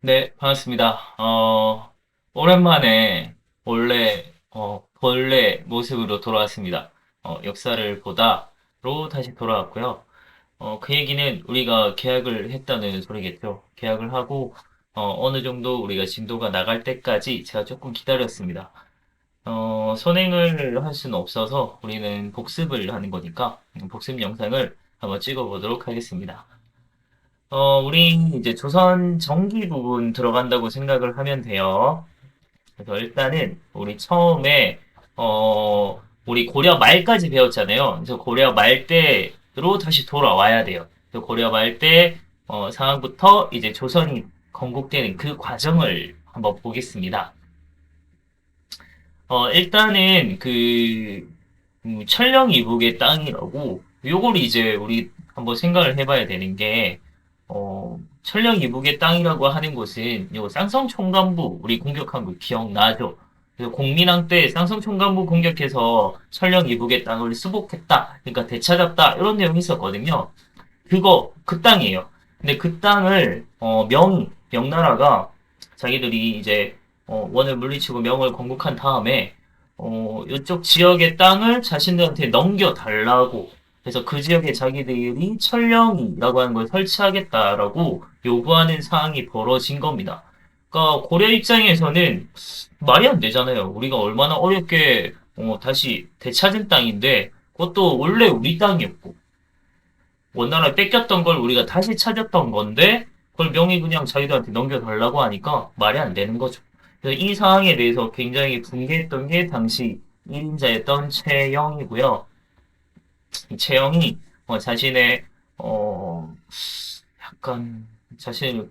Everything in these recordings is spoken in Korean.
네, 반갑습니다. 오랜만에 본래 모습으로 돌아왔습니다. 역사를 보다로 다시 돌아왔고요. 그 얘기는 우리가 계약을 했다는 소리겠죠. 계약을 하고, 어느 정도 우리가 진도가 나갈 때까지 제가 조금 기다렸습니다. 선행을 할 수는 없어서 우리는 복습을 하는 거니까, 복습 영상을 한번 찍어보도록 하겠습니다. 우리 이제 조선 전기 부분 들어간다고 생각을 하면 돼요. 그래서 일단은 우리 처음에 우리 고려 말까지 배웠잖아요. 그래서 고려 말 때로 다시 돌아와야 돼요. 그래서 고려 말 때 상황부터 이제 조선이 건국되는 그 과정을 한번 보겠습니다. 일단은 천령 이북의 땅이라고 요걸 이제 우리 한번 생각을 해봐야 되는 게 천령 이북의 땅이라고 하는 곳은 요 쌍성 총관부 우리 공격한 거 기억나죠? 그래서 공민왕 때 쌍성 총관부 공격해서 천령 이북의 땅을 수복했다. 그러니까 되찾았다. 이런 내용이 있었거든요. 그 땅이에요. 근데 그 땅을 명나라가 자기들이 이제 원을 물리치고 명을 건국한 다음에 이쪽 지역의 땅을 자신들한테 넘겨달라고 해서 그 지역에 자기들이 천령이라고 하는 걸 설치하겠다라고 요구하는 사항이 벌어진 겁니다. 그러니까 고려 입장에서는 말이 안 되잖아요. 우리가 얼마나 어렵게 다시 되찾은 땅인데 그것도 원래 우리 땅이었고 원나라에 뺏겼던 걸 우리가 다시 찾았던 건데 그걸 명의 그냥 자기들한테 넘겨달라고 하니까 말이 안 되는 거죠. 그래서 이 상황에 대해서 굉장히 분개했던 게 당시 1인자였던 최영이고요. 이 최영이 자신의 약간 자신에게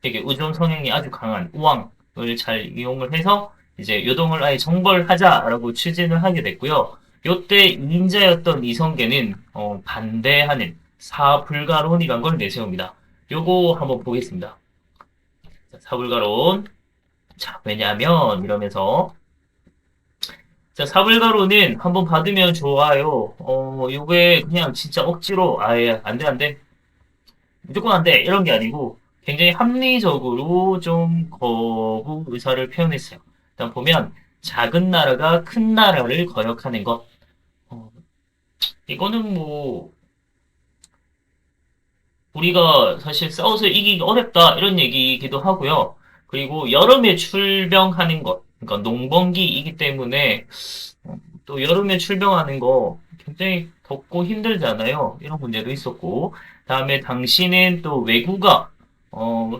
의존 성향이 아주 강한 우왕을 잘 이용을 해서 이제 요동을 아예 정벌하자라고 추진을 하게 됐고요. 요때 2인자였던 이성계는 반대하는 사불가론이란 걸 내세웁니다. 요거 한번 보겠습니다. 자, 사불가론. 자, 왜냐면 이러면서 자, 사불가론은 한번 받으면 좋아요. 요게 그냥 진짜 억지로 아예 안 돼, 안 돼. 무조건 안 돼. 이런 게 아니고 굉장히 합리적으로 좀 거부 의사를 표현했어요. 일단 보면 작은 나라가 큰 나라를 거역하는 것. 어, 이거는 뭐 우리가 사실 싸워서 이기기 어렵다 이런 얘기이기도 하고요. 그리고 여름에 출병하는 것. 그러니까 농번기이기 때문에 또 여름에 출병하는 거 굉장히 덥고 힘들잖아요. 이런 문제도 있었고. 다음에 당시는 또 왜구가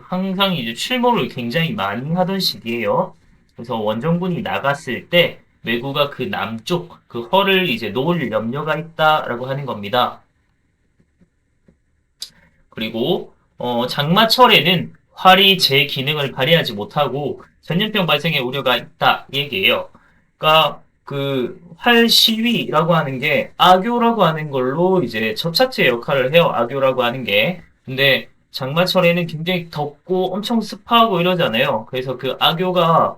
항상 이제 출몰을 굉장히 많이 하던 시기예요. 그래서 원정군이 나갔을 때 왜구가 그 남쪽 그 허를 이제 놓을 염려가 있다라고 하는 겁니다. 그리고 장마철에는 활이 제 기능을 발휘하지 못하고 전염병 발생의 우려가 있다 이 얘기예요. 그러니까 그 활시위라고 하는 게 악교라고 하는 걸로 이제 접착제 역할을 해요. 악교라고 하는 게. 근데 장마철에는 굉장히 덥고 엄청 습하고 이러잖아요. 그래서 그 악교가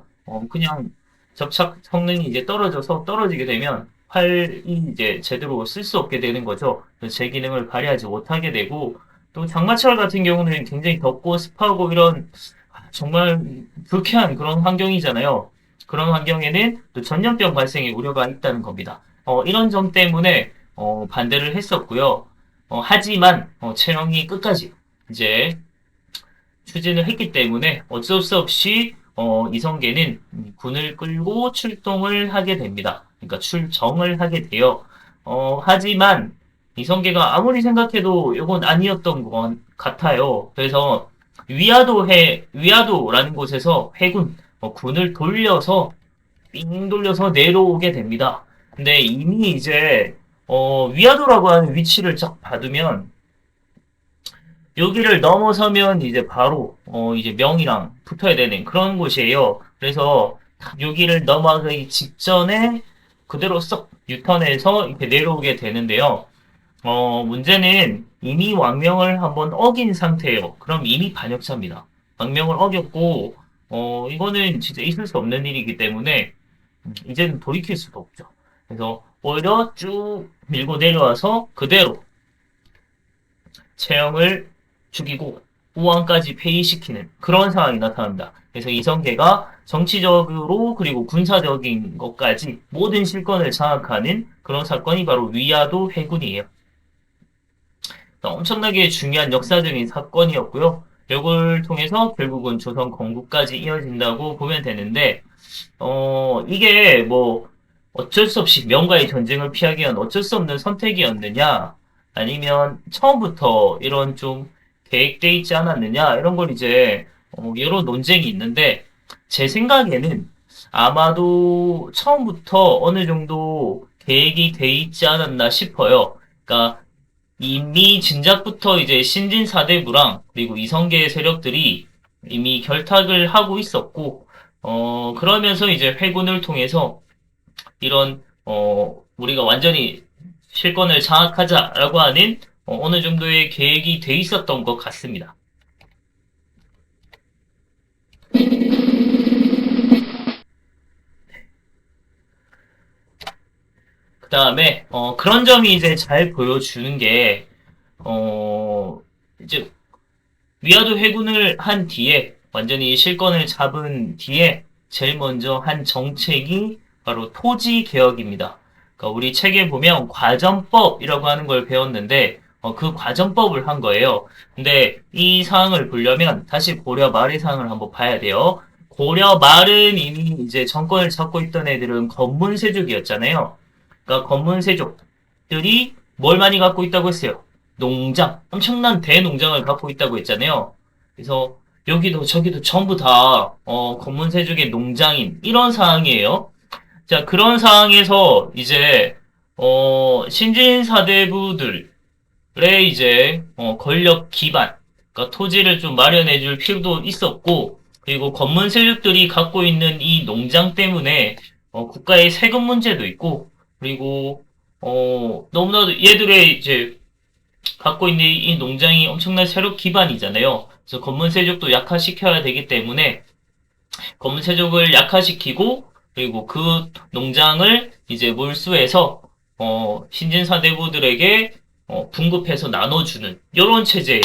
그냥 접착 성능이 이제 떨어지게 되면 활이 이제 제대로 쓸 수 없게 되는 거죠. 그래서 제 기능을 발휘하지 못하게 되고 또 장마철 같은 경우는 굉장히 덥고 습하고 이런 정말 불쾌한 그런 환경이잖아요. 그런 환경에는 또 전염병 발생의 우려가 있다는 겁니다. 이런 점 때문에 반대를 했었고요. 하지만 채영이 끝까지 이제 추진을 했기 때문에 어쩔 수 없이 이성계는 군을 끌고 출동을 하게 됩니다. 그러니까 출정을 하게 돼요. 하지만 이성계가 아무리 생각해도 이건 아니었던 것 같아요. 그래서 위화도라는 곳에서 해군, 군을 돌려서 삥 돌려서 내려오게 됩니다. 근데 이미 이제 위화도라고 하는 위치를 쫙 받으면 여기를 넘어서면 이제 바로 이제 명이랑 붙어야 되는 그런 곳이에요. 그래서 여기를 넘어가기 직전에 그대로 썩 유턴해서 이렇게 내려오게 되는데요. 문제는 이미 왕명을 한번 어긴 상태예요. 그럼 이미 반역자입니다. 왕명을 어겼고 이거는 진짜 있을 수 없는 일이기 때문에 이제는 돌이킬 수도 없죠. 그래서 오히려 쭉 밀고 내려와서 그대로 채영을 죽이고 우왕까지 폐위시키는 그런 상황이 나타납니다. 그래서 이성계가 정치적으로 그리고 군사적인 것까지 모든 실권을 장악하는 그런 사건이 바로 위화도 회군이에요. 엄청나게 중요한 역사적인 사건이었고요. 이걸 통해서 결국은 조선 건국까지 이어진다고 보면 되는데, 이게 뭐 어쩔 수 없이 명과의 전쟁을 피하기 위한 어쩔 수 없는 선택이었느냐, 아니면 처음부터 이런 좀 계획돼 있지 않았느냐, 이런 걸 이제 여러 논쟁이 있는데, 제 생각에는 아마도 처음부터 어느 정도 계획이 돼 있지 않았나 싶어요. 그러니까 이미 진작부터 이제 신진 사대부랑 그리고 이성계 세력들이 이미 결탁을 하고 있었고, 그러면서 이제 회군을 통해서 이런, 우리가 완전히 실권을 장악하자라고 하는 어느 정도의 계획이 돼 있었던 것 같습니다. 그 다음에, 그런 점이 이제 잘 보여주는 게, 이제 위화도 회군을 한 뒤에 완전히 실권을 잡은 뒤에 제일 먼저 한 정책이 바로 토지 개혁입니다. 그러니까 우리 책에 보면 과전법이라고 하는 걸 배웠는데 그 과전법을 한 거예요. 근데 이 사항을 보려면 다시 고려 말의 사항을 한번 봐야 돼요. 고려 말은 이미 이제 정권을 잡고 있던 애들은 건문세족이었잖아요. 그러니까 건문세족들이 뭘 많이 갖고 있다고 했어요? 농장, 엄청난 대농장을 갖고 있다고 했잖아요. 그래서 여기도 저기도 전부 다 건문세족의 농장인 이런 상황이에요. 자, 그런 상황에서 이제 신진 사대부들의 이제 권력 기반, 그러니까 토지를 좀 마련해 줄 필요도 있었고, 그리고 건문세력들이 갖고 있는 이 농장 때문에 국가의 세금 문제도 있고, 그리고 너무나도 얘들의 이제 갖고 있는 이 농장이 엄청난 세력 기반이잖아요. 그래서 건문세족도 약화시켜야 되기 때문에 건문세족을 약화시키고 그리고 그 농장을 이제 몰수해서 신진사대부들에게 분급해서 나눠주는 이런 체제예요.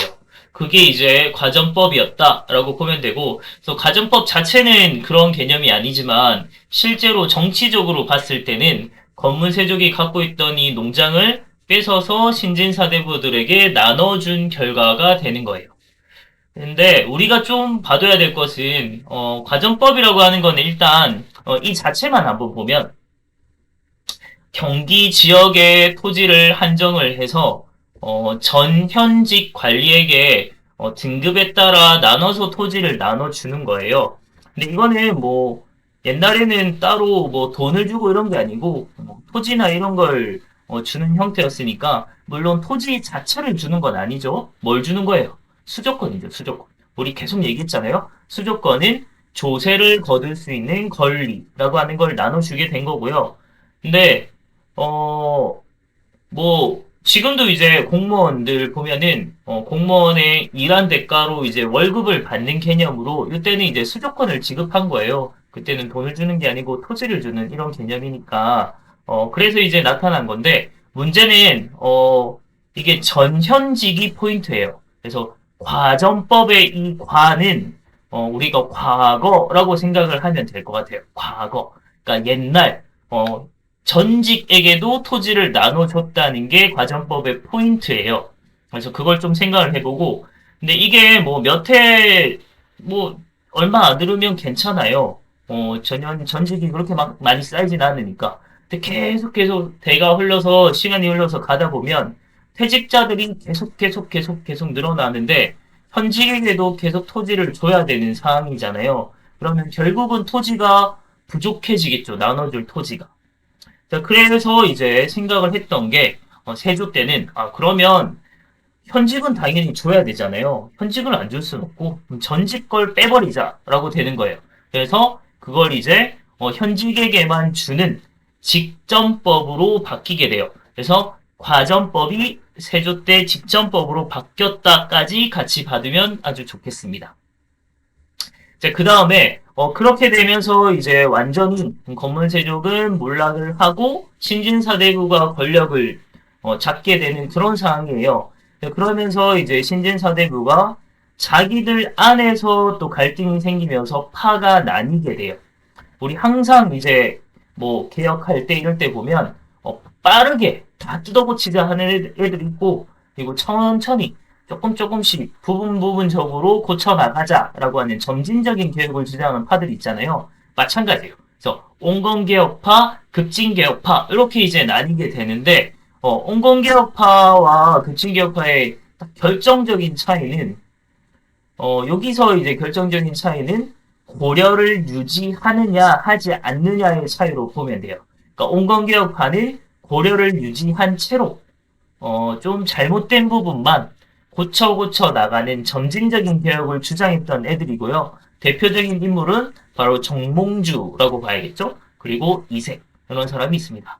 그게 이제 과전법이었다라고 보면 되고, 그래서 과전법 자체는 그런 개념이 아니지만 실제로 정치적으로 봤을 때는 건문세족이 갖고 있던 이 농장을 뺏어서 신진사대부들에게 나눠준 결과가 되는 거예요. 근데 우리가 좀 봐둬야 될 것은 과전법이라고 하는 거는 일단 이 자체만 한번 보면 경기 지역의 토지를 한정을 해서 전 현직 관리에게 등급에 따라 나눠서 토지를 나눠주는 거예요. 근데 이거는 뭐 옛날에는 따로 뭐 돈을 주고 이런 게 아니고 뭐 토지나 이런 걸 주는 형태였으니까 물론 토지 자체를 주는 건 아니죠. 뭘 주는 거예요? 수조권이죠, 수조권. 우리 계속 얘기했잖아요. 수조권은 조세를 거둘 수 있는 권리라고 하는 걸 나눠주게 된 거고요. 근데 뭐, 지금도 이제 공무원들 보면은, 공무원의 일한 대가로 이제 월급을 받는 개념으로, 이때는 이제 수조권을 지급한 거예요. 그때는 돈을 주는 게 아니고 토지를 주는 이런 개념이니까, 그래서 이제 나타난 건데, 문제는, 이게 전현직이 포인트예요. 그래서 과전법의 이 과는, 우리가 과거라고 생각을 하면 될 것 같아요. 과거. 그러니까 옛날, 전직에게도 토지를 나눠줬다는 게 과전법의 포인트예요. 그래서 그걸 좀 생각을 해보고, 근데 이게 뭐 몇 해, 뭐 얼마 안 들으면 괜찮아요. 전직이 그렇게 막 많이 쌓이진 않으니까. 근데 계속 대가 흘러서, 시간이 흘러서 가다 보면 퇴직자들이 계속 늘어나는데, 현직에게도 계속 토지를 줘야 되는 상황이잖아요. 그러면 결국은 토지가 부족해지겠죠. 나눠줄 토지가. 자, 그래서 이제 생각을 했던 게, 세조 때는, 그러면 현직은 당연히 줘야 되잖아요. 현직을 안 줄 수는 없고, 그럼 전직 걸 빼버리자라고 되는 거예요. 그래서 그걸 이제, 현직에게만 주는 직전법으로 바뀌게 돼요. 그래서 과전법이 세조 때 직전법으로 바뀌었다까지 같이 받으면 아주 좋겠습니다. 자, 그 다음에, 그렇게 되면서 이제 완전히 건문세족은 몰락을 하고 신진사대부가 권력을 잡게 되는 그런 상황이에요. 네, 그러면서 이제 신진사대부가 자기들 안에서 또 갈등이 생기면서 파가 나뉘게 돼요. 우리 항상 이제 뭐 개혁할 때 이럴 때 보면 빠르게 다 뜯어고치자 하는 애들 있고, 그리고 천천히 조금씩 부분적으로 고쳐나가자라고 하는 점진적인 개혁을 주장하는 파들이 있잖아요. 마찬가지예요. 그래서 온건개혁파, 급진개혁파 이렇게 이제 나뉘게 되는데, 온건개혁파와 급진개혁파의 결정적인 차이는, 여기서 이제 결정적인 차이는 고려를 유지하느냐 하지 않느냐의 차이로 보면 돼요. 그러니까 온건개혁파는 고려를 유지한 채로 좀 잘못된 부분만 고쳐 나가는 점진적인 개혁을 주장했던 애들이고요. 대표적인 인물은 바로 정몽주라고 봐야겠죠. 그리고 이색 이런 사람이 있습니다.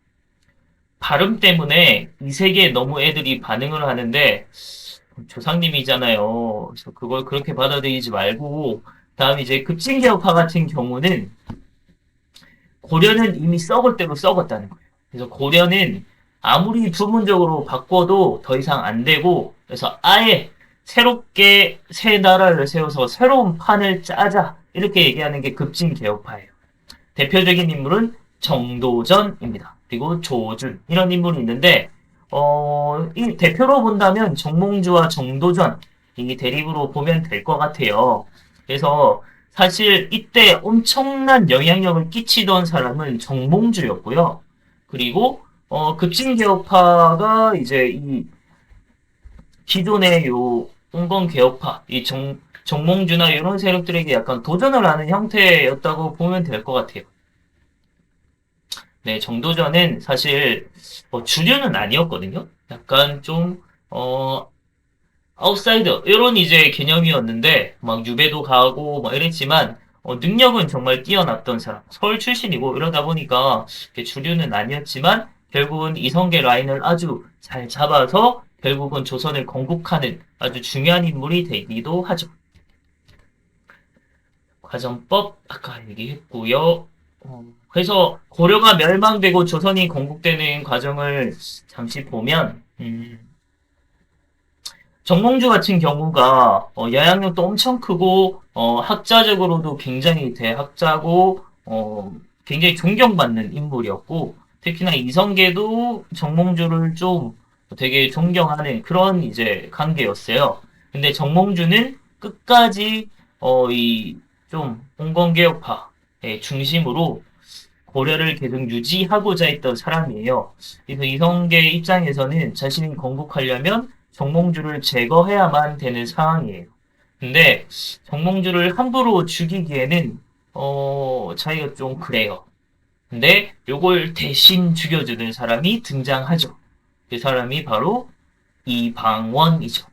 발음 때문에 이색에 너무 애들이 반응을 하는데, 조상님이잖아요. 그래서 그걸 그렇게 받아들이지 말고, 다음 이제 급진개혁파 같은 경우는 고려는 이미 썩을 대로 썩었다는 거예요. 그래서 고려는 아무리 부분적으로 바꿔도 더 이상 안 되고, 그래서 아예 새롭게 새 나라를 세워서 새로운 판을 짜자 이렇게 얘기하는 게 급진개혁파예요. 대표적인 인물은 정도전입니다. 그리고 조준 이런 인물이 있는데, 이 대표로 본다면 정몽주와 정도전 이 대립으로 보면 될 것 같아요. 그래서 사실 이때 엄청난 영향력을 끼치던 사람은 정몽주였고요. 그리고 급진개혁파가 이제 이 기존의 요 홍건개혁파, 이 정몽주나 이런 세력들에게 약간 도전을 하는 형태였다고 보면 될 것 같아요. 네, 정도전은 사실 주류는 아니었거든요. 약간 좀 아웃사이더 이런 이제 개념이었는데 막 유배도 가고 막 이랬지만 능력은 정말 뛰어났던 사람. 서울 출신이고 이러다 보니까 주류는 아니었지만 결국은 이성계 라인을 아주 잘 잡아서 결국은 조선을 건국하는 아주 중요한 인물이 되기도 하죠. 과정법 아까 얘기했고요. 그래서 고려가 멸망되고 조선이 건국되는 과정을 잠시 보면, 정몽주 같은 경우가 영향력도 엄청 크고 학자적으로도 굉장히 대학자고 굉장히 존경받는 인물이었고, 특히나 이성계도 정몽주를 좀 되게 존경하는 그런 이제 관계였어요. 근데 정몽주는 끝까지 이 좀 홍건개혁파의 중심으로 고려를 계속 유지하고자 했던 사람이에요. 그래서 이성계 입장에서는 자신이 건국하려면 정몽주를 제거해야만 되는 상황이에요. 근데 정몽주를 함부로 죽이기에는 자기가 좀 그래요. 근데 요걸 대신 죽여주는 사람이 등장하죠. 그 사람이 바로 이방원이죠.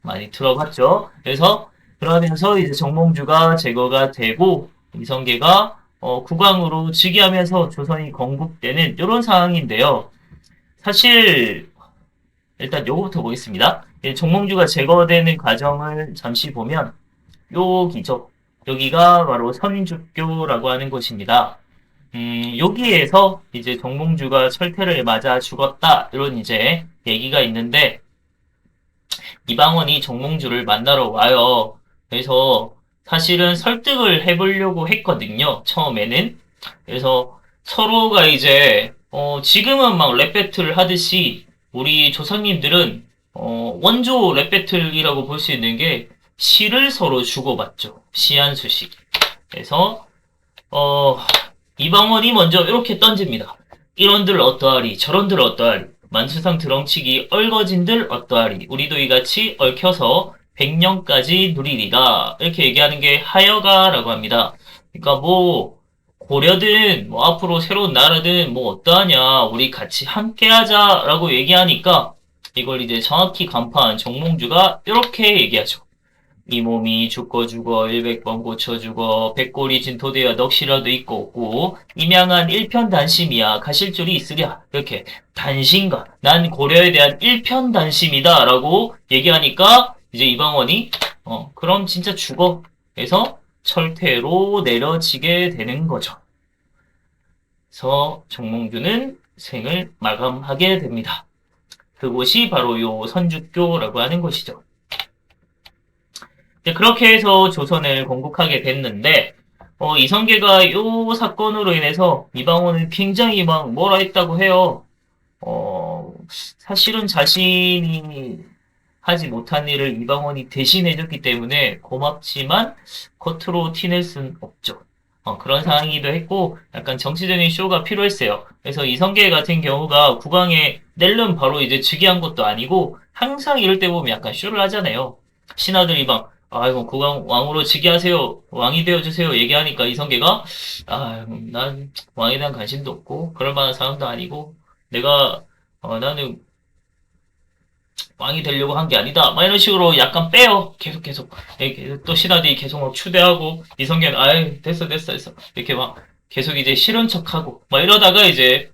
많이 들어봤죠? 그래서 그러면서 이제 정몽주가 제거가 되고 이성계가 국왕으로 즉위하면서 조선이 건국되는 이런 상황인데요. 사실 일단 요거부터 보겠습니다. 정몽주가 제거되는 과정을 잠시 보면 여기죠. 여기가 바로 선주교라고 하는 곳입니다. 여기에서 이제 정몽주가 철퇴를 맞아 죽었다 이런 이제 얘기가 있는데, 이방원이 정몽주를 만나러 와요. 그래서 사실은 설득을 해보려고 했거든요. 처음에는. 그래서 서로가 이제 지금은 막 랩 배틀을 하듯이 우리 조상님들은 원조 랩 배틀이라고 볼 수 있는 게 시를 서로 주고받죠. 시 한 수씩. 그래서 어, 이방원이 먼저 이렇게 던집니다. 이런들 어떠하리, 저런들 어떠하리, 만수상 드렁치기 얼거진들 어떠하리, 우리도 이같이 얽혀서 백년까지 누리리라. 이렇게 얘기하는 게 하여가라고 합니다. 그러니까 뭐 고려든 뭐 앞으로 새로운 나라든 뭐 어떠하냐, 우리 같이 함께하자라고 얘기하니까 이걸 이제 정확히 간파한 정몽주가 이렇게 얘기하죠. 이 몸이 죽고 죽어 100번 고쳐 죽어 백골이 진토되어 넋이라도 있고 없고 임양한 일편단심이야 가실 줄이 있으랴. 이렇게 단심과 난 고려에 대한 일편단심이다 라고 얘기하니까 이제 이방원이 그럼 진짜 죽어. 그래서 철퇴로 내려지게 되는 거죠. 그래서 정몽주는 생을 마감하게 됩니다. 그곳이 바로 요 선주교라고 하는 곳이죠. 그렇게 해서 조선을 건국하게 됐는데, 이성계가 요 사건으로 인해서 이방원을 굉장히 막 뭐라 했다고 해요. 사실은 자신이 하지 못한 일을 이방원이 대신해줬기 때문에 고맙지만 겉으로 티낼 순 없죠. 그런 상황이기도 했고 약간 정치적인 쇼가 필요했어요. 그래서 이성계 같은 경우가 국왕에 낼름 바로 이제 즉위한 것도 아니고 항상 이럴 때 보면 약간 쇼를 하잖아요. 신하들이 막 아이고 국왕 왕으로 즉위하세요. 왕이 되어주세요. 얘기하니까 이성계가 난 왕에 대한 관심도 없고 그럴 만한 사람도 아니고 내가 나는 왕이 되려고 한 게 아니다. 막 이런 식으로 약간 빼요. 계속. 이렇게 또 신하들이 계속 막 추대하고, 이성계는, 아이, 됐어. 이렇게 막 계속 이제 싫은 척하고, 막 이러다가 이제,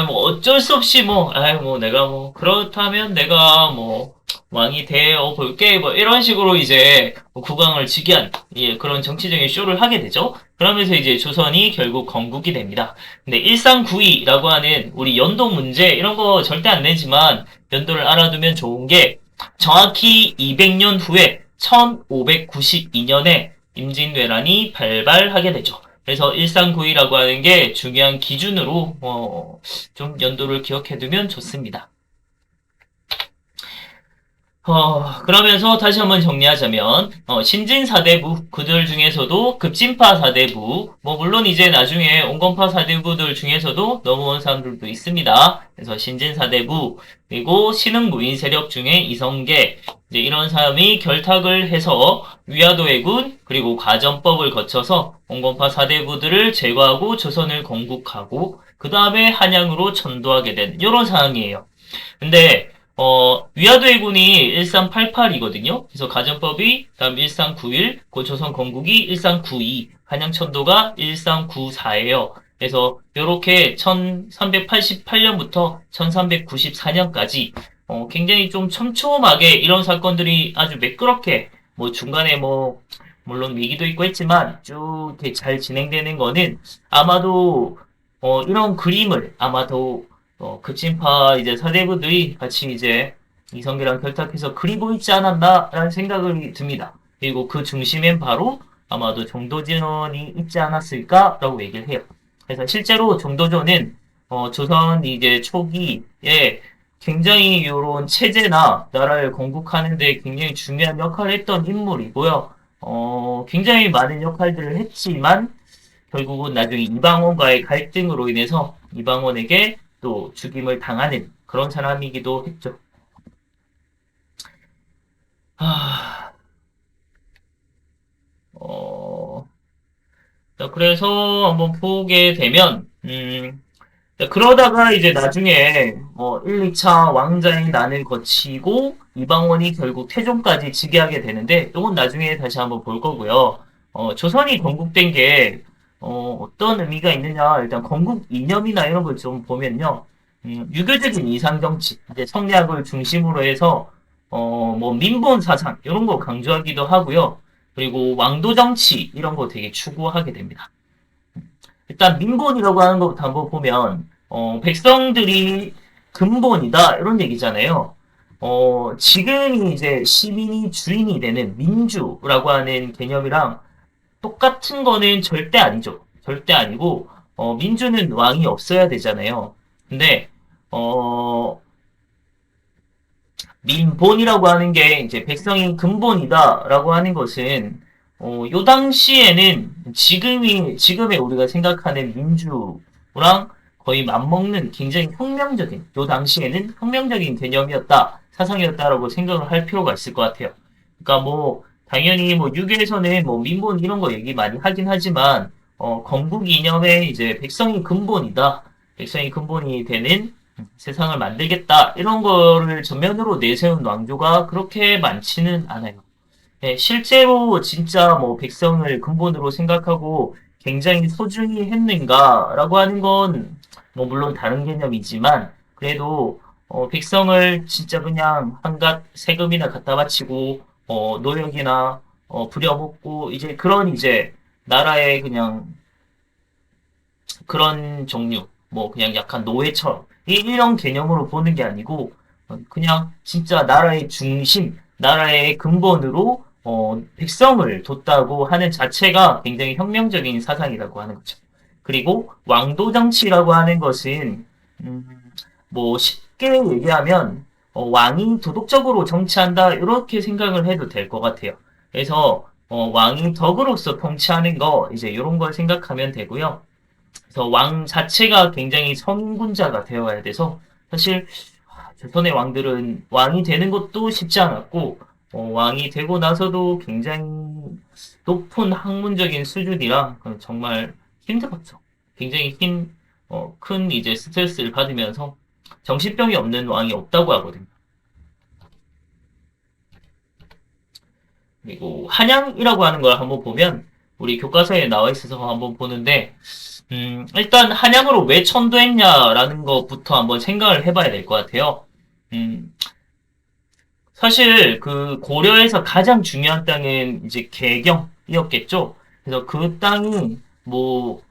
뭐 어쩔 수 없이 뭐, 뭐 내가 뭐, 그렇다면 내가 뭐, 왕이 되어 볼게. 뭐 이런 식으로 이제 국왕을 즉위한, 예, 그런 정치적인 쇼를 하게 되죠. 그러면서 이제 조선이 결국 건국이 됩니다. 근데 1392라고 하는 우리 연도 문제, 이런 거 절대 안 내지만, 연도를 알아두면 좋은 게 정확히 200년 후에 1592년에 임진왜란이 발발하게 되죠. 그래서 1392라고 하는 게 중요한 기준으로 좀 연도를 기억해두면 좋습니다. 그러면서 다시 한번 정리하자면, 신진 사대부, 그들 중에서도 급진파 사대부, 뭐, 물론 이제 나중에 온건파 사대부들 중에서도 넘어온 사람들도 있습니다. 그래서 신진 사대부, 그리고 신흥무인 세력 중에 이성계, 이제 이런 사람이 결탁을 해서 위화도해군, 그리고 과전법을 거쳐서 온건파 사대부들을 제거하고 조선을 건국하고, 그 다음에 한양으로 전도하게 된, 이런 상황이에요. 근데 위화도 해군이 1388이거든요. 그래서 가정법이 다음 1391, 고조선 건국이 1392, 한양천도가 1394예요. 그래서 이렇게 1388년부터 1394년까지 굉장히 좀 촘촘하게 이런 사건들이 아주 매끄럽게 뭐 중간에 뭐 물론 위기도 있고 했지만 쭉 이렇게 잘 진행되는 거는 아마도 이런 그림을 아마도 급진파 이제 사대부들이 같이 이제 이성계랑 결탁해서 그리고 있지 않았나라는 생각이 듭니다. 그리고 그 중심엔 바로 아마도 정도전이 있지 않았을까라고 얘기를 해요. 그래서 실제로 정도전은 조선 이제 초기에 굉장히 이런 체제나 나라를 건국하는 데 굉장히 중요한 역할을 했던 인물이고요. 굉장히 많은 역할들을 했지만 결국은 나중에 이방원과의 갈등으로 인해서 이방원에게 또 죽임을 당하는 그런 사람이기도 했죠. 아, 어, 자, 그래서 한번 보게 되면, 자, 그러다가 이제 나중에 1, 2차 왕자의 난을 거치고 이방원이 결국 태종까지 즉위하게 되는데 이건 나중에 다시 한번 볼 거고요. 조선이 건국된 게 어떤 의미가 있느냐 일단 건국 이념이나 이런 걸 좀 보면요. 유교적인 이상정치, 이제 성리학을 중심으로 해서 뭐 민본 사상 이런 거 강조하기도 하고요. 그리고 왕도 정치 이런 거 되게 추구하게 됩니다. 일단 민본이라고 하는 것부터 한번 보면 백성들이 근본이다 이런 얘기잖아요. 지금 이제 시민이 주인이 되는 민주라고 하는 개념이랑 똑같은 거는 절대 아니죠. 절대 아니고 민주는 왕이 없어야 되잖아요. 근데 어, 민본이라고 하는 게 이제 백성이 근본이다라고 하는 것은 요 당시에는 지금의 우리가 생각하는 민주랑 거의 맞먹는 굉장히 혁명적인 요 당시에는 혁명적인 개념이었다 사상이었다라고 생각을 할 필요가 있을 것 같아요. 그러니까 뭐 당연히 뭐 유교에서는 뭐 민본 이런 거 얘기 많이 하긴 하지만 건국 이념에 이제 백성이 근본이다 백성이 근본이 되는 세상을 만들겠다 이런 거를 전면으로 내세운 왕조가 그렇게 많지는 않아요. 예, 실제로 진짜 뭐 백성을 근본으로 생각하고 굉장히 소중히 했는가라고 하는 건 뭐 물론 다른 개념이지만 그래도 백성을 진짜 그냥 한갓 세금이나 갖다 바치고 노역이나 부려먹고 이제 그런 이제 나라의 그냥 그런 종류, 뭐 그냥 약간 노예처럼 이런 개념으로 보는 게 아니고 그냥 진짜 나라의 중심, 나라의 근본으로 백성을 뒀다고 하는 자체가 굉장히 혁명적인 사상이라고 하는 거죠. 그리고 왕도 정치라고 하는 것은 음, 뭐 쉽게 얘기하면 왕이 도덕적으로 정치한다 이렇게 생각을 해도 될 것 같아요. 그래서 왕이 덕으로서 통치하는 거 이제 이런 걸 생각하면 되고요. 그래서 왕 자체가 굉장히 성군자가 되어야 돼서 사실 조선의 왕들은 왕이 되는 것도 쉽지 않았고 왕이 되고 나서도 굉장히 높은 학문적인 수준이라 정말 힘들었죠. 굉장히 큰 이제 스트레스를 받으면서 정신병이 없는 왕이 없다고 하거든요. 그리고 한양이라고 하는 걸 한번 보면 우리 교과서에 나와 있어서 한번 보는데 일단 한양으로 왜 천도했냐라는 것부터 한번 생각을 해봐야 될 것 같아요. 음, 사실 그 고려에서 가장 중요한 땅은 이제 개경이었겠죠. 그래서 그 땅이 뭐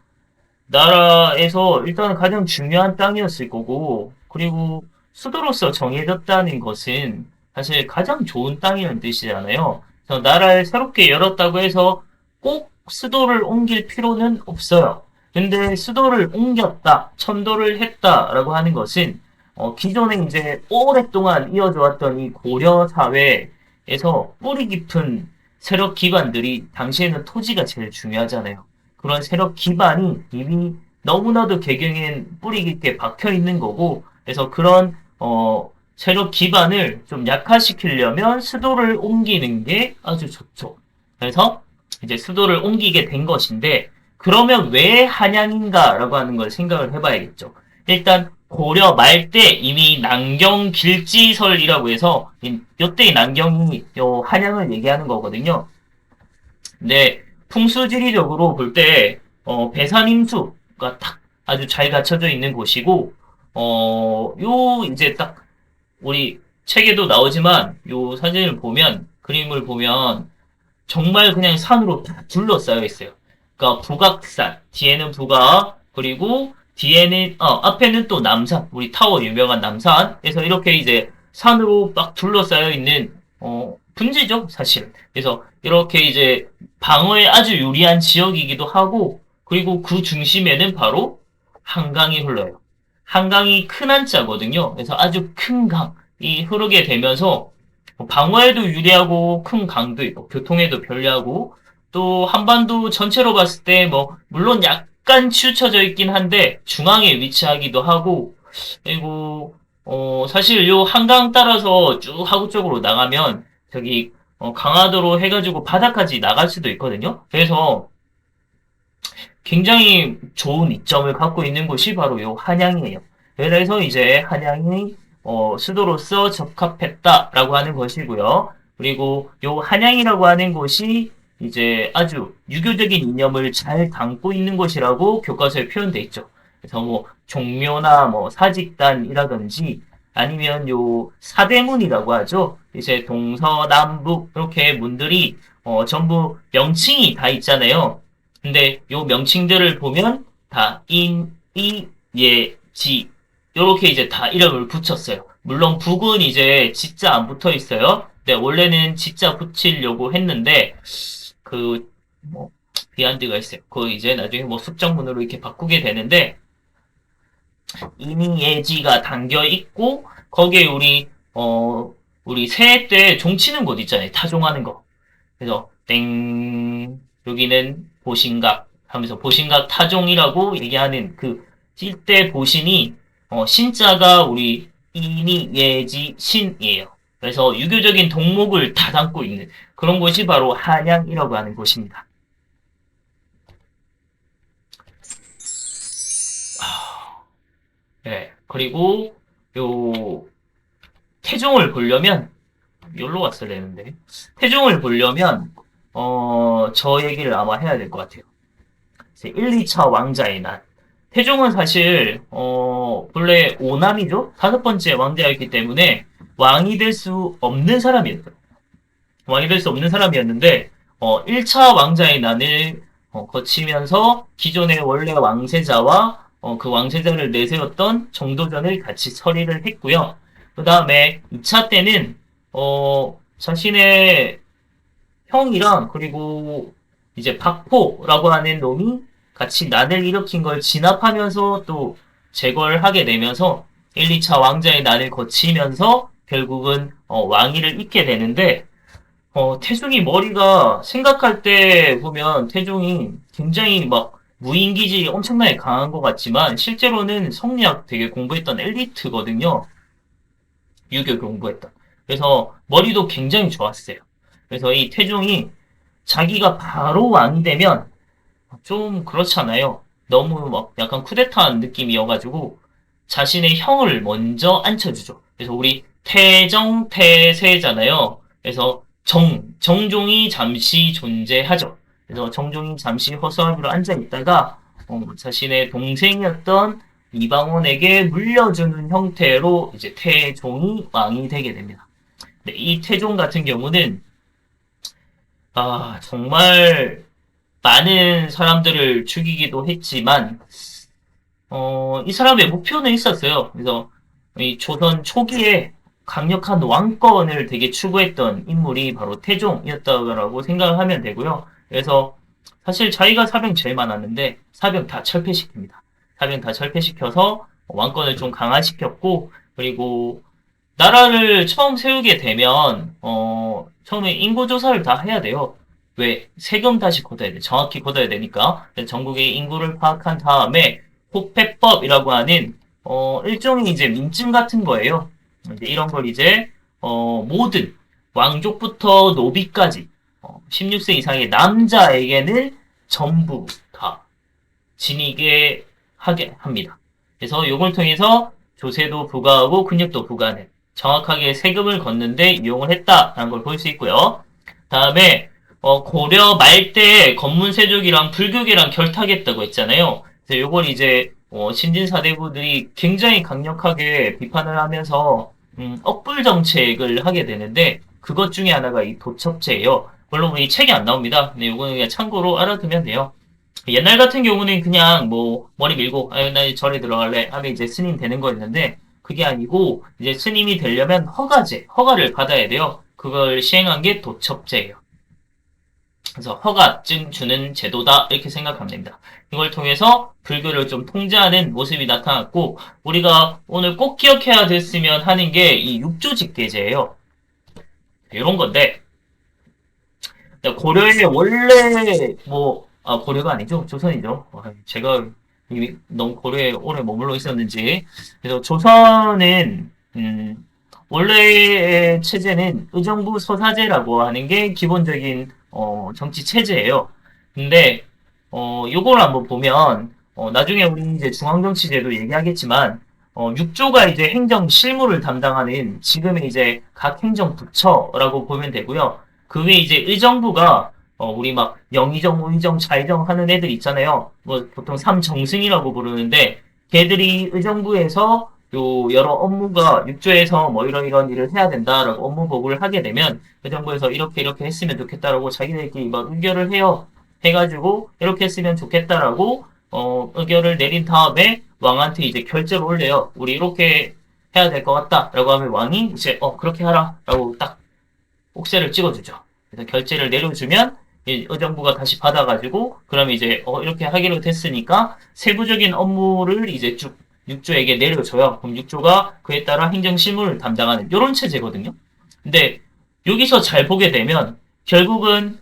나라에서 일단 가장 중요한 땅이었을 거고, 그리고 수도로서 정해졌다는 것은 사실 가장 좋은 땅이라는 뜻이잖아요. 그래서 나라를 새롭게 열었다고 해서 꼭 수도를 옮길 필요는 없어요. 근데 수도를 옮겼다, 천도를 했다라고 하는 것은 기존에 이제 오랫동안 이어져 왔던 이 고려 사회에서 뿌리 깊은 세력 기반들이 당시에는 토지가 제일 중요하잖아요. 그런 세력 기반이 이미 너무나도 개경엔 뿌리 깊게 박혀 있는 거고, 그래서 그런 세력 기반을 좀 약화시키려면 수도를 옮기는 게 아주 좋죠. 그래서 이제 수도를 옮기게 된 것인데, 그러면 왜 한양인가라고 하는 걸 생각을 해봐야겠죠. 일단 고려 말 때 이미 난경 길지설이라고 해서 이때의 난경이 요 한양을 얘기하는 거거든요. 근데 풍수지리적으로 볼 때 배산임수가 딱 아주 잘 갖춰져 있는 곳이고 요 이제 딱 우리 책에도 나오지만 요 사진을 보면 그림을 보면 정말 그냥 산으로 다 둘러싸여 있어요. 그러니까 북악산 뒤에는 북악 그리고 뒤에는 앞에는 또 남산 우리 타워 유명한 남산에서 이렇게 이제 산으로 막 둘러싸여 있는 분지죠 사실. 그래서 이렇게 이제 방어에 아주 유리한 지역이기도 하고 그리고 그 중심에는 바로 한강이 흘러요. 한강이 큰 한자거든요. 그래서 아주 큰 강이 흐르게 되면서 방어에도 유리하고 큰 강도 있고 교통에도 편리하고 또 한반도 전체로 봤을 때 뭐 물론 약간 치우쳐져 있긴 한데 중앙에 위치하기도 하고 그리고 사실 요 한강 따라서 쭉 하구 쪽으로 나가면 저기 강화도로 해가지고 바다까지 나갈 수도 있거든요. 그래서 굉장히 좋은 이점을 갖고 있는 곳이 바로 요 한양이에요. 그래서 이제 한양이 수도로서 적합했다라고 하는 것이고요. 그리고 요 한양이라고 하는 곳이 이제 아주 유교적인 이념을 잘 담고 있는 곳이라고 교과서에 표현돼 있죠. 그래서 뭐 종묘나 뭐 사직단이라든지 아니면 요 사대문이라고 하죠. 이제 동서남북 이렇게 문들이 전부 명칭이 다 있잖아요. 근데 요 명칭들을 보면 다 인, 이, 예, 지 요렇게 이제 다 이름을 붙였어요. 물론 북은 이제 지자 안 붙어 있어요. 근데 원래는 지자 붙이려고 했는데 그 뭐 비한드가 있어요. 그 이제 나중에 뭐 숙정문으로 이렇게 바꾸게 되는데 인이 예지가 담겨 있고 거기에 우리 새해 때 종치는 곳 있잖아요. 타종하는 거. 그래서 땡 여기는 보신각 하면서 보신각 타종이라고 얘기하는 그 찔대 보신이 신자가 우리 인이 예지 신이에요. 그래서 유교적인 덕목을 다 담고 있는 그런 곳이 바로 한양이라고 하는 곳입니다. 네, 그리고 요 태종을 보려면 여기로 왔어야 되는데 태종을 보려면 저 얘기를 아마 해야 될 것 같아요. 1, 2차 왕자의 난. 태종은 사실 본래 오남이죠. 다섯 번째 왕자였기 때문에 왕이 될 수 없는 사람이었어요. 왕이 될 수 없는 사람이었는데 1차 왕자의 난을 거치면서 기존의 원래 왕세자와 그 왕세자를 내세웠던 정도전을 같이 처리를 했고요. 그 다음에 2차 때는 자신의 형이랑 그리고 이제 박포라고 하는 놈이 같이 난을 일으킨 걸 진압하면서 또 제거를 하게 되면서 1, 2차 왕자의 난을 거치면서 결국은 왕위를 잇게 되는데 태종이 머리가 생각할 때 보면 태종이 굉장히 막 무인기질이 엄청나게 강한 것 같지만 실제로는 성리학 되게 공부했던 엘리트거든요. 유교 공부했던. 그래서 머리도 굉장히 좋았어요. 그래서 이 태종이 자기가 바로 왕이 되면 좀 그렇잖아요. 너무 막 약간 쿠데타한 느낌이어가지고 자신의 형을 먼저 앉혀주죠. 그래서 우리 태정, 태세잖아요. 그래서 정종이 잠시 존재하죠. 그래서 정종이 잠시 허수아비로 앉아있다가 자신의 동생이었던 이방원에게 물려주는 형태로 이제 태종이 왕이 되게 됩니다. 네, 이 태종 같은 경우는 정말 많은 사람들을 죽이기도 했지만 이 사람의 목표는 있었어요. 그래서 이 조선 초기에 강력한 왕권을 되게 추구했던 인물이 바로 태종이었다고 생각을 하면 되고요. 그래서 사실 자기가 사병 제일 많았는데 사병 다 철폐시킵니다. 사병 다 철폐시켜서 왕권을 좀 강화시켰고 그리고 나라를 처음 세우게 되면 처음에 인구조사를 다 해야 돼요. 왜? 세금 다시 걷어야 돼. 정확히 걷어야 되니까. 전국의 인구를 파악한 다음에 호패법이라고 하는 일종의 이제 민증 같은 거예요. 이제 이런 걸 이제 모든 왕족부터 노비까지 16세 이상의 남자에게는 전부 다 지니게 하게 합니다. 그래서 이걸 통해서 조세도 부과하고 근육도 부과하는 정확하게 세금을 걷는데 이용을 했다라는 걸 볼 수 있고요. 다음에 고려 말때 건문세족이랑 불교계랑 결탁했다고 했잖아요. 그래서 요걸 이제 신진사대부들이 굉장히 강력하게 비판을 하면서 억불 정책을 하게 되는데 그것 중에 하나가 이 도첩제예요. 물론 이 책이 안 나옵니다. 근데 요거는 그냥 참고로 알아두면 돼요. 옛날 같은 경우는 그냥 뭐 머리 밀고 나 절에 들어갈래 하면 이제 스님 되는 거였는데 그게 아니고 이제 스님이 되려면 허가를 받아야 돼요. 그걸 시행한 게 도첩제예요. 그래서 허가증 주는 제도다 이렇게 생각하면 됩니다. 이걸 통해서 불교를 좀 통제하는 모습이 나타났고 우리가 오늘 꼭 기억해야 됐으면 하는 게 이 육조직계제예요. 이런 건데 고려의 원래 고려가 아니죠. 조선이죠. 제가 이미 너무 고려에 오래 머물러 있었는지 그래서 조선은 원래의 체제는 의정부 서사제라고 하는 게 기본적인 정치 체제예요. 근데 요걸 한번 보면 나중에 우리 이제 중앙정치제도 얘기하겠지만 6조가 이제 행정 실무를 담당하는 지금의 이제 각 행정부처라고 보면 되고요. 그 외에 이제 의정부가 우리 막 영의정, 우의정, 좌의정 하는 애들 있잖아요. 뭐 보통 삼정승이라고 부르는데 걔들이 의정부에서 요 여러 업무가 6조에서 뭐 이런 일을 해야 된다라고 업무 보고를 하게 되면 의정부에서 이렇게 했으면 좋겠다라고 자기들끼리 막 의결을 해요. 해가지고 이렇게 했으면 좋겠다라고 의결을 내린 다음에 왕한테 이제 결재를 올려요. 우리 이렇게 해야 될 것 같다라고 하면 왕이 이제 그렇게 하라라고 딱 옥새를 찍어주죠. 그래서 결제를 내려주면 의정부가 다시 받아가지고 그럼 이제 이렇게 하기로 됐으니까 세부적인 업무를 이제 쭉 6조에게 내려줘요. 그럼 6조가 그에 따라 행정실무를 담당하는 이런 체제거든요. 근데 여기서 잘 보게 되면 결국은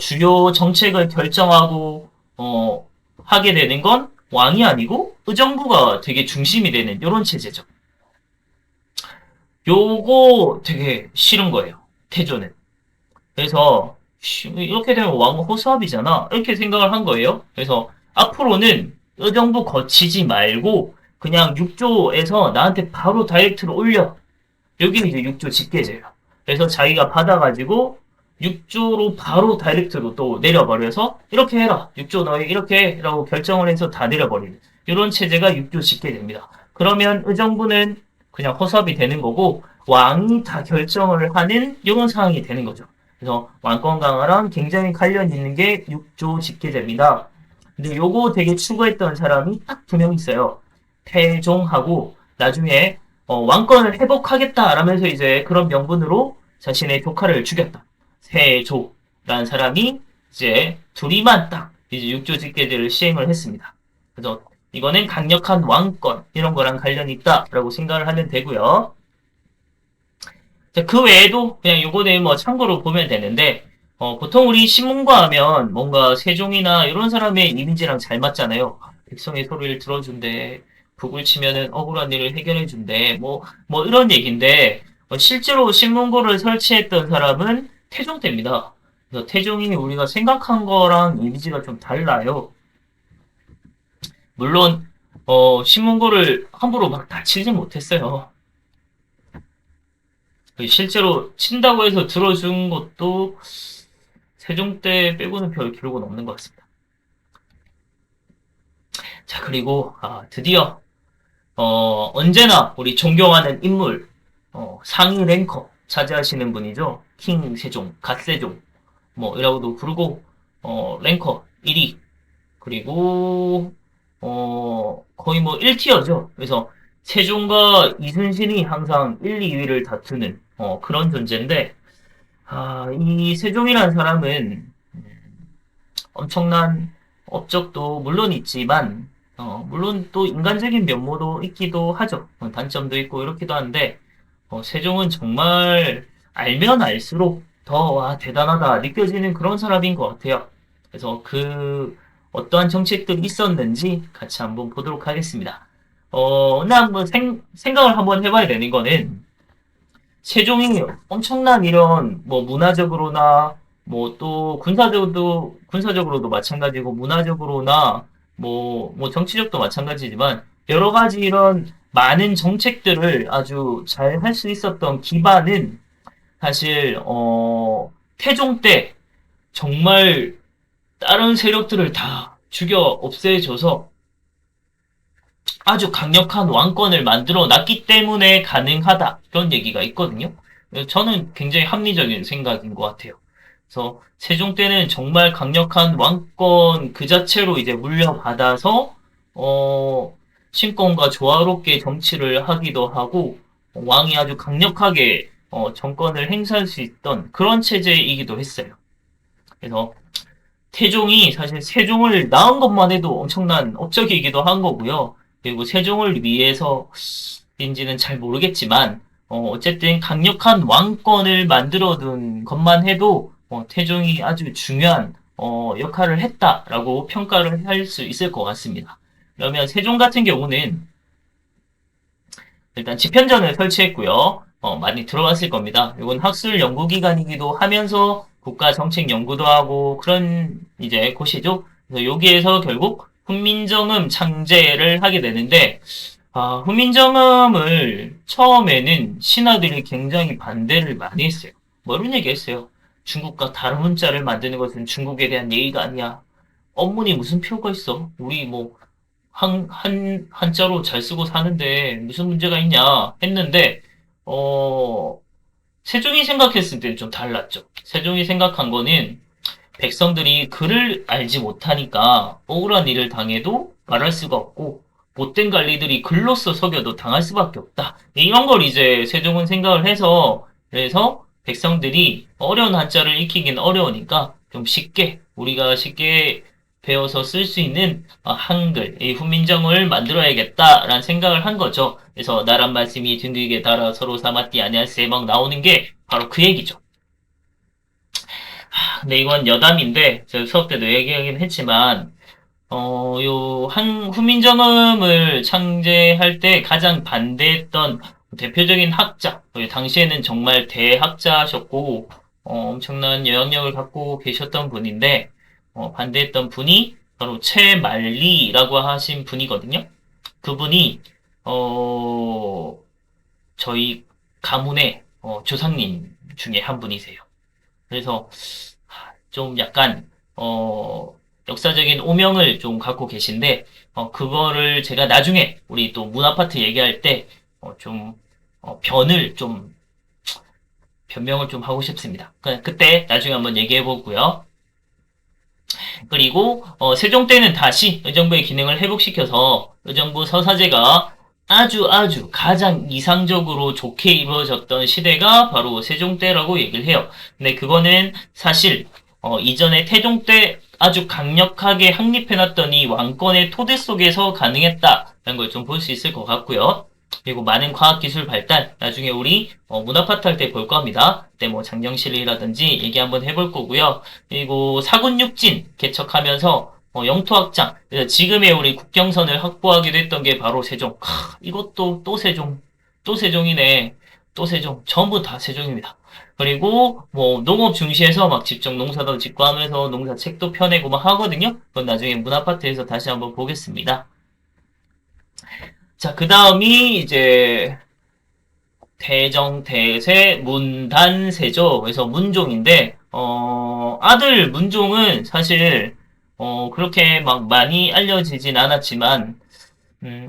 주요 정책을 결정하고 하게 되는 건 왕이 아니고 의정부가 되게 중심이 되는 이런 체제죠. 요거 되게 싫은 거예요. 태조는. 그래서 이렇게 되면 왕은 허수아비잖아. 이렇게 생각을 한 거예요. 그래서 앞으로는 의정부 거치지 말고 그냥 6조에서 나한테 바로 다이렉트로 올려. 여기 이제 6조 직계제예요. 그래서 자기가 받아가지고 6조로 바로 다이렉트로 또 내려버려서 이렇게 해라. 6조 너희 이렇게 해. 라고 결정을 해서 다 내려버리는 이런 체제가 6조 직계제입니다. 그러면 의정부는 그냥 허수아비 되는 거고 왕이 다 결정을 하는 이런 상황이 되는 거죠. 그래서 왕권 강화랑 굉장히 관련 있는 게 6조 직계제입니다. 근데 요거 되게 추구했던 사람이 딱 두 명 있어요. 태종하고 나중에 왕권을 회복하겠다라면서 이제 그런 명분으로 자신의 조카를 죽였다. 세조. 라는 사람이 이제 둘이만 딱 이제 육조직계제를 시행을 했습니다. 그래서 이거는 강력한 왕권 이런 거랑 관련이 있다라고 생각을 하면 되고요. 자, 그 외에도 그냥 요거는 뭐 참고로 보면 되는데 보통 우리 신문과 하면 뭔가 세종이나 이런 사람의 이미지랑 잘 맞잖아요. 백성의 소리를 들어준대. 북을 치면은 억울한 일을 해결해준대. 뭐 이런 얘기인데 실제로 신문고를 설치했던 사람은 태종 때입니다. 그래서 태종이 우리가 생각한 거랑 이미지가 좀 달라요. 물론 신문고를 함부로 막 다 치진 못했어요. 실제로 친다고 해서 들어준 것도 세종 때 빼고는 별 기록은 없는 것 같습니다. 자, 그리고 드디어 언제나 우리 존경하는 인물 상위 랭커 차지하시는 분이죠. 킹 세종, 갓세종 뭐 이라고도 부르고 랭커 1위 그리고 거의 뭐 1티어죠. 그래서 세종과 이순신이 항상 1, 2위를 다투는 그런 존재인데 이 세종이라는 사람은 엄청난 업적도 물론 있지만, 물론 또 인간적인 면모도 있기도 하죠. 단점도 있고 이렇기도 한데, 세종은 정말 알면 알수록 더, 와, 대단하다 느껴지는 그런 사람인 것 같아요. 그래서 어떠한 정책들이 있었는지 같이 한번 보도록 하겠습니다. 근데 한번 생각을 한번 해봐야 되는 거는, 세종이 엄청난 이런 뭐 문화적으로나 뭐 또 군사적으로도 마찬가지고 문화적으로나 뭐 정치적도 마찬가지지만 여러 가지 이런 많은 정책들을 아주 잘 할 수 있었던 기반은 사실 태종 때 정말 다른 세력들을 다 죽여 없애줘서 아주 강력한 왕권을 만들어 놨기 때문에 가능하다. 그런 얘기가 있거든요. 저는 굉장히 합리적인 생각인 것 같아요. 그래서 세종 때는 정말 강력한 왕권 그 자체로 이제 물려받아서, 신권과 조화롭게 정치를 하기도 하고, 왕이 아주 강력하게, 정권을 행사할 수 있던 그런 체제이기도 했어요. 그래서 태종이 사실 세종을 낳은 것만 해도 엄청난 업적이기도 한 거고요. 그리고 세종을 위해서인지는 잘 모르겠지만, 어쨌든 강력한 왕권을 만들어둔 것만 해도 태종이 아주 중요한 역할을 했다라고 평가를 할 수 있을 것 같습니다. 그러면 세종 같은 경우는 일단 집현전을 설치했고요. 많이 들어봤을 겁니다. 이건 학술 연구기관이기도 하면서 국가 정책 연구도 하고 그런 이제 곳이죠. 그래서 여기에서 결국 훈민정음 창제를 하게 되는데, 훈민정음을 처음에는 신하들이 굉장히 반대를 많이 했어요. 뭐 이런 얘기 했어요. 중국과 다른 문자를 만드는 것은 중국에 대한 예의가 아니야. 언문이 무슨 필요가 있어? 우리 뭐 한자로 잘 쓰고 사는데 무슨 문제가 있냐 했는데, 어, 세종이 생각했을 때는 좀 달랐죠. 세종이 생각한 거는 백성들이 글을 알지 못하니까 억울한 일을 당해도 말할 수가 없고, 못된 관리들이 글로써 속여도 당할 수밖에 없다. 이런 걸 이제 세종은 생각을 해서, 그래서 백성들이 어려운 한자를 익히긴 어려우니까 좀 쉽게, 우리가 쉽게 배워서 쓸 수 있는 한글, 이 훈민정음을 만들어야겠다라는 생각을 한 거죠. 그래서 나란 말씀이 둥글게 달아 서로 삼았디 아니할세 막 나오는 게 바로 그 얘기죠. 근데 이건 여담인데, 제가 수업 때도 얘기하긴 했지만, 후민정음을 창제할 때 가장 반대했던 대표적인 학자, 당시에는 정말 대학자셨고, 엄청난 영향력을 갖고 계셨던 분인데, 반대했던 분이 바로 최만리라고 하신 분이거든요. 그분이, 어, 저희 가문의 조상님 중에 한 분이세요. 그래서 좀 약간 역사적인 오명을 좀 갖고 계신데 그거를 제가 나중에 우리 또 문화파트 얘기할 때 좀 변을 좀 변명을 좀 하고 싶습니다. 그때 나중에 한번 얘기해 보고요. 그리고 세종 때는 다시 의정부의 기능을 회복시켜서 의정부 서사제가 아주 가장 이상적으로 좋게 이루어졌던 시대가 바로 세종 때라고 얘기를 해요. 근데 그거는 사실 이전에 태종 때 아주 강력하게 확립해놨더니 왕권의 토대 속에서 가능했다라는 걸 좀 볼 수 있을 것 같고요. 그리고 많은 과학기술 발달, 나중에 우리 문화파트 할 때 볼 겁니다. 그때 뭐 장경실이라든지 얘기 한번 해볼 거고요. 그리고 사군육진 개척하면서 영토 확장, 그래서 지금의 우리 국경선을 확보하기도 했던 게 바로 세종. 이것도 또 세종, 또 세종이네. 또 세종. 전부 다 세종입니다. 그리고 뭐 농업 중시해서 막 직접 농사도 짓고 하면서 농사책도 펴내고 막 하거든요. 그건 나중에 문화파트에서 다시 한번 보겠습니다. 자, 그 다음이 이제 대정, 대세, 문단, 세조. 그래서 문종인데, 아들 문종은 사실, 그렇게 막 많이 알려지진 않았지만,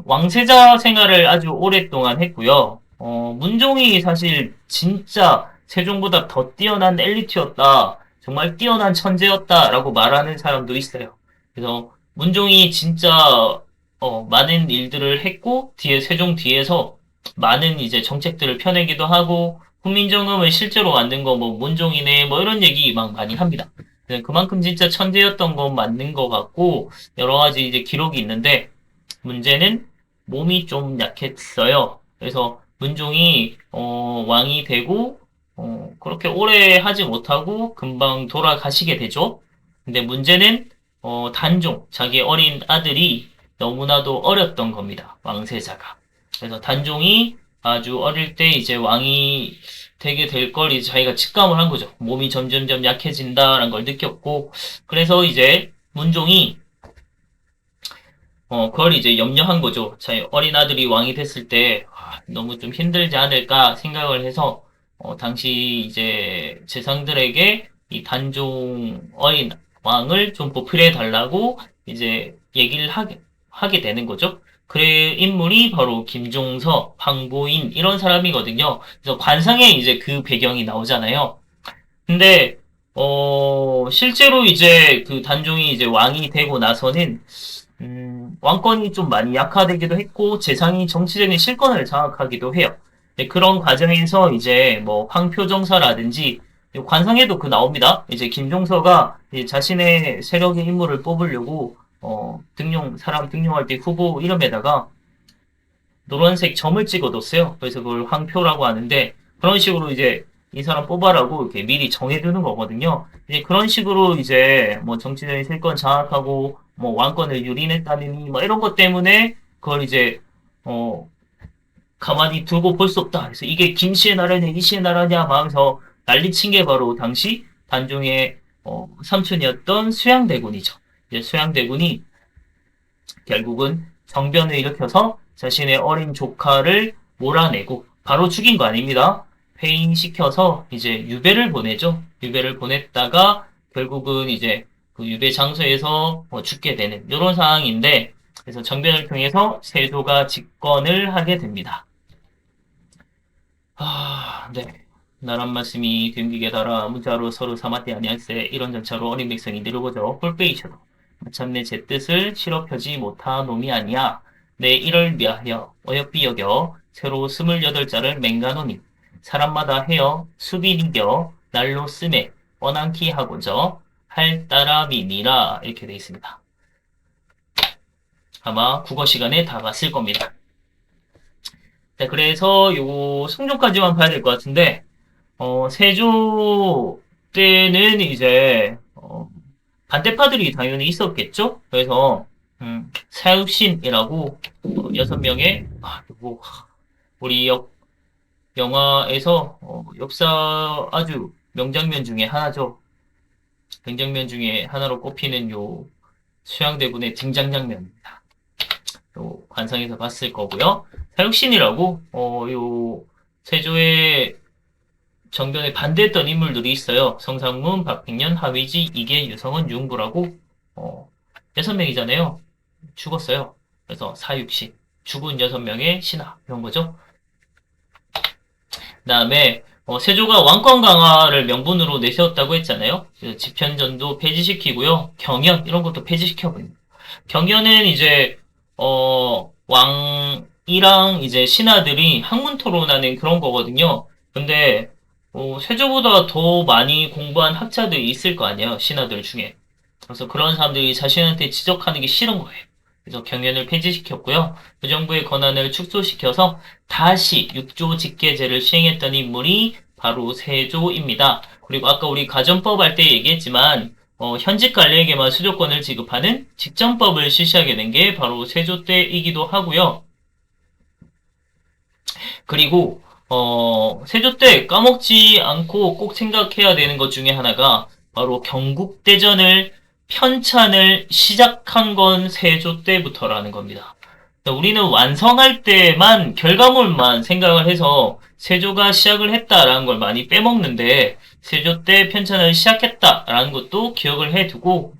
왕세자 생활을 아주 오랫동안 했고요. 문종이 사실 진짜 세종보다 더 뛰어난 엘리트였다. 정말 뛰어난 천재였다라고 말하는 사람도 있어요. 그래서 문종이 진짜 많은 일들을 했고 뒤에 세종 뒤에서 많은 이제 정책들을 펴내기도 하고 훈민정음을 실제로 만든 거 뭐 문종이네 뭐 이런 얘기 막 많이 합니다. 그만큼 진짜 천재였던 건 맞는 것 같고 여러 가지 이제 기록이 있는데 문제는 몸이 좀 약했어요. 그래서 문종이 왕이 되고 그렇게 오래 하지 못하고 금방 돌아가시게 되죠. 근데 문제는 단종 자기 어린 아들이 너무나도 어렸던 겁니다. 왕세자가. 그래서 단종이 아주 어릴 때 이제 왕이 되게 될 걸 이제 자기가 직감을 한 거죠. 몸이 점점점 약해진다라는 걸 느꼈고 그래서 이제 문종이 그걸 이제 염려한 거죠. 자기 어린 아들이 왕이 됐을 때 너무 좀 힘들지 않을까 생각을 해서 당시 이제 재상들에게 이 단종 어린 왕을 좀 보필해 달라고 이제 얘기를 하게 되는 거죠. 그래 인물이 바로 김종서, 황보인 이런 사람이거든요. 그래서 관상에 이제 그 배경이 나오잖아요. 근데 실제로 이제 그 단종이 이제 왕이 되고 나서는 왕권이 좀 많이 약화되기도 했고, 재상이 정치적인 실권을 장악하기도 해요. 네, 그런 과정에서 이제 뭐 황표정사라든지, 관상에도 그 나옵니다. 이제 김종서가 이제 자신의 세력의 인물을 뽑으려고, 사람 등용할 때 후보 이름에다가 노란색 점을 찍어뒀어요. 그래서 그걸 황표라고 하는데, 그런 식으로 이제 이 사람 뽑아라고 이렇게 미리 정해두는 거거든요. 이제 그런 식으로 이제 뭐 정치적인 실권 장악하고 뭐 왕권을 유린했다느니 뭐 이런 것 때문에 그걸 이제 어 가만히 두고 볼 수 없다. 그래서 이게 김씨의 나라냐 이씨의 나라냐 하면서 난리친 게 바로 당시 단종의 삼촌이었던 수양대군이죠. 이제 수양대군이 결국은 정변을 일으켜서 자신의 어린 조카를 몰아내고 바로 죽인 거 아닙니다. 회인시켜서 이제 유배를 보내죠. 유배를 보냈다가 결국은 이제 그 유배 장소에서 죽게 되는 이런 상황인데 그래서 정변을 통해서 세조가 집권을 하게 됩니다. 네. 나란 말씀이 등기게 달아 문자로 서로 삼았대 아니할세 이런 전차로 어린 백성이 느려보죠. 꼴빼이셔도 마침내 제 뜻을 실업하지 못한 놈이 아니야. 내 이를 위하여 어여삐 여겨 새로 28자를 맹가노니 사람마다 해여 수비니겨 날로 쓰매 뻔한키 하고저 할 따라미니라 이렇게 돼 있습니다. 아마 국어 시간에 다 봤을 겁니다. 네, 그래서 요 성종까지만 봐야 될 것 같은데 세조 때는 이제 반대파들이 당연히 있었겠죠. 그래서 사육신이라고 6명의 요거 우리 영화에서 역사 아주 명장면 중에 하나죠. 명장면 중에 하나로 꼽히는 요 수양대군의 등장 장면입니다. 요 관상에서 봤을 거고요. 사육신이라고 요 세조의 정변에 반대했던 인물들이 있어요. 성상문, 박백년, 하위지, 이계, 유성은, 융부라고 6명이잖아요. 죽었어요. 그래서 사육신, 죽은 6명의 신하 이런 거죠. 그다음에 세조가 왕권 강화를 명분으로 내세웠다고 했잖아요. 집현전도 폐지시키고요. 경연 이런 것도 폐지시켜버립니다. 경연은 이제 왕이랑 이제 신하들이 학문 토론하는 그런 거거든요. 근데 세조보다 더 많이 공부한 학자들이 있을 거 아니에요, 신하들 중에. 그래서 그런 사람들이 자신한테 지적하는 게 싫은 거예요. 그래서 경연을 폐지시켰고요. 의정부의 권한을 축소시켜서 다시 육조 직계제를 시행했던 인물이 바로 세조입니다. 그리고 아까 우리 가전법 할 때 얘기했지만 현직 관리에게만 수조권을 지급하는 직전법을 실시하게 된 게 바로 세조 때이기도 하고요. 그리고 세조 때 까먹지 않고 꼭 생각해야 되는 것 중에 하나가 바로 경국대전을 편찬을 시작한 건 세조 때부터라는 겁니다. 우리는 완성할 때만 결과물만 생각을 해서 세조가 시작을 했다라는 걸 많이 빼먹는데 세조 때 편찬을 시작했다라는 것도 기억을 해두고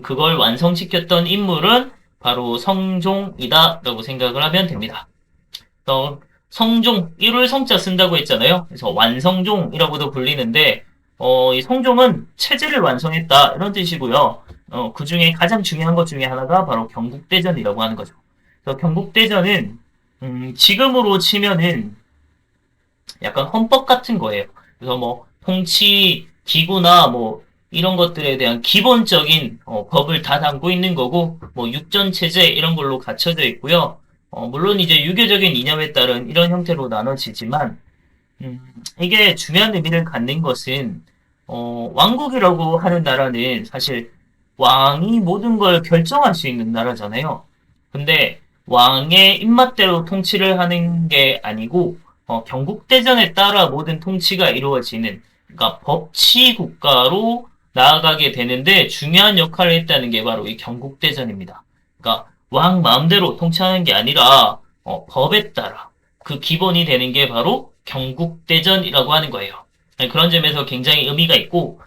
그걸 완성시켰던 인물은 바로 성종이다라고 생각을 하면 됩니다. 성종, 1월 성자 쓴다고 했잖아요. 그래서 완성종이라고도 불리는데, 이 성종은 체제를 완성했다, 이런 뜻이고요. 그 중에 가장 중요한 것 중에 하나가 바로 경국대전이라고 하는 거죠. 그래서 경국대전은, 지금으로 치면은 약간 헌법 같은 거예요. 그래서 뭐, 통치 기구나 뭐, 이런 것들에 대한 기본적인 법을 다 담고 있는 거고, 뭐, 육전체제 이런 걸로 갖춰져 있고요. 물론 이제 유교적인 이념에 따른 이런 형태로 나눠지지만, 음, 이게 중요한 의미를 갖는 것은, 왕국이라고 하는 나라는 사실 왕이 모든 걸 결정할 수 있는 나라잖아요. 근데 왕의 입맛대로 통치를 하는 게 아니고, 경국대전에 따라 모든 통치가 이루어지는, 그러니까 법치 국가로 나아가게 되는데 중요한 역할을 했다는 게 바로 이 경국대전입니다. 그러니까 왕 마음대로 통치하는 게 아니라 법에 따라 그 기본이 되는 게 바로 경국대전이라고 하는 거예요. 네, 그런 점에서 굉장히 의미가 있고,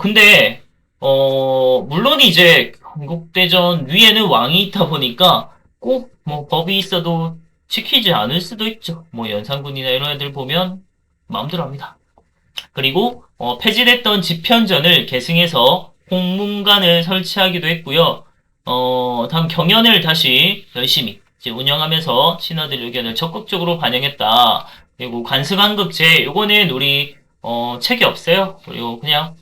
근데 물론 이제 경국대전 위에는 왕이 있다 보니까 꼭 뭐 법이 있어도 지키지 않을 수도 있죠. 뭐 연산군이나 이런 애들 보면 마음대로 합니다. 그리고 폐지됐던 집현전을 계승해서 홍문관을 설치하기도 했고요. 다음 경연을 다시 열심히 이제 운영하면서 신하들 의견을 적극적으로 반영했다. 그리고 관습환급제 요거는 우리 책이 없어요. 그리고 그냥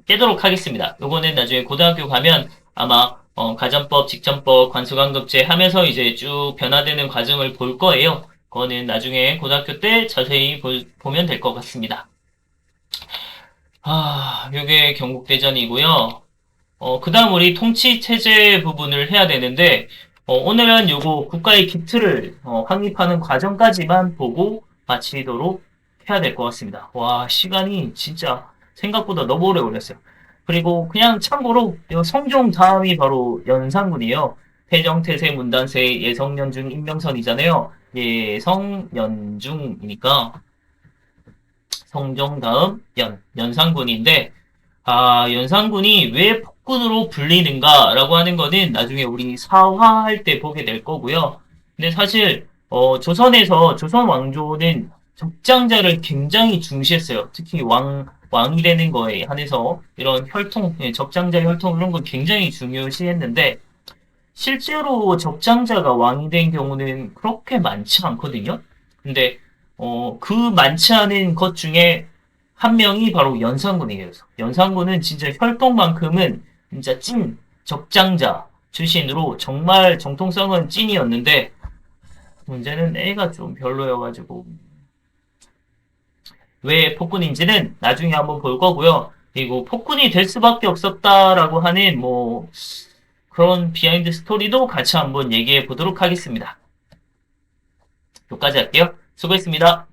깨도록 하겠습니다. 요거는 나중에 고등학교 가면 아마 가전법, 직전법, 관습환급제 하면서 이제 쭉 변화되는 과정을 볼 거예요. 그거는 나중에 고등학교 때 자세히 보면 될 것 같습니다. 요게 경국대전이고요. 그 다음 우리 통치체제 부분을 해야 되는데, 오늘은 요거 국가의 기틀을 확립하는 과정까지만 보고 마치도록 해야 될 것 같습니다. 와, 시간이 진짜 생각보다 너무 오래 걸렸어요. 그리고 그냥 참고로 요 성종 다음이 바로 연산군이에요. 태정, 태세, 문단세, 예성, 연중, 임명선이잖아요. 예성, 연중이니까 성종 다음 연산군인데, 연산군이 왜 폭군으로 불리는가라고 하는 거는 나중에 우리 사화할 때 보게 될 거고요. 근데 사실, 조선에서, 조선 왕조는 적장자를 굉장히 중시했어요. 특히 왕이 되는 거에 한해서 이런 혈통, 적장자 혈통 이런 걸 굉장히 중요시했는데, 실제로 적장자가 왕이 된 경우는 그렇게 많지 않거든요. 근데 그 많지 않은 것 중에 한 명이 바로 연산군이에요. 연산군은 진짜 혈통만큼은 진짜 찐 적장자 출신으로 정말 정통성은 찐이었는데 문제는 애가 좀 별로여가지고 왜 폭군인지는 나중에 한번 볼 거고요. 그리고 폭군이 될 수밖에 없었다라고 하는 뭐 그런 비하인드 스토리도 같이 한번 얘기해 보도록 하겠습니다. 여기까지 할게요. 수고했습니다.